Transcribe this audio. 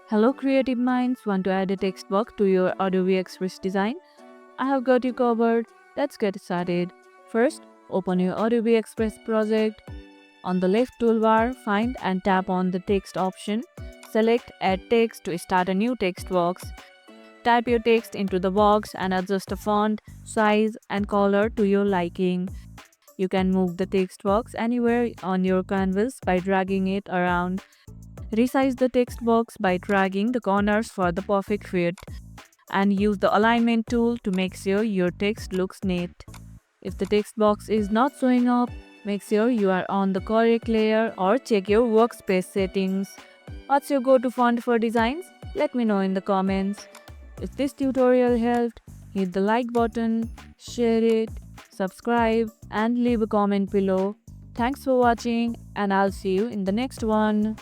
Hello creative minds, want to add a text box to your Adobe Express design? I have got you covered. Let's get started. First, open your Adobe Express project. On the left toolbar, find and tap on the text option. Select Add Text to start a new text box. Type your text into the box and adjust the font, size and color to your liking. You can move the text box anywhere on your canvas by dragging it around. Resize the text box by dragging the corners for the perfect fit, and use the alignment tool to make sure your text looks neat. If the text box is not showing up, make sure you are on the correct layer or check your workspace settings. What's your go-to font for designs? Let me know in the comments. If this tutorial helped, hit the like button, share it, subscribe and leave a comment below. Thanks for watching and I'll see you in the next one.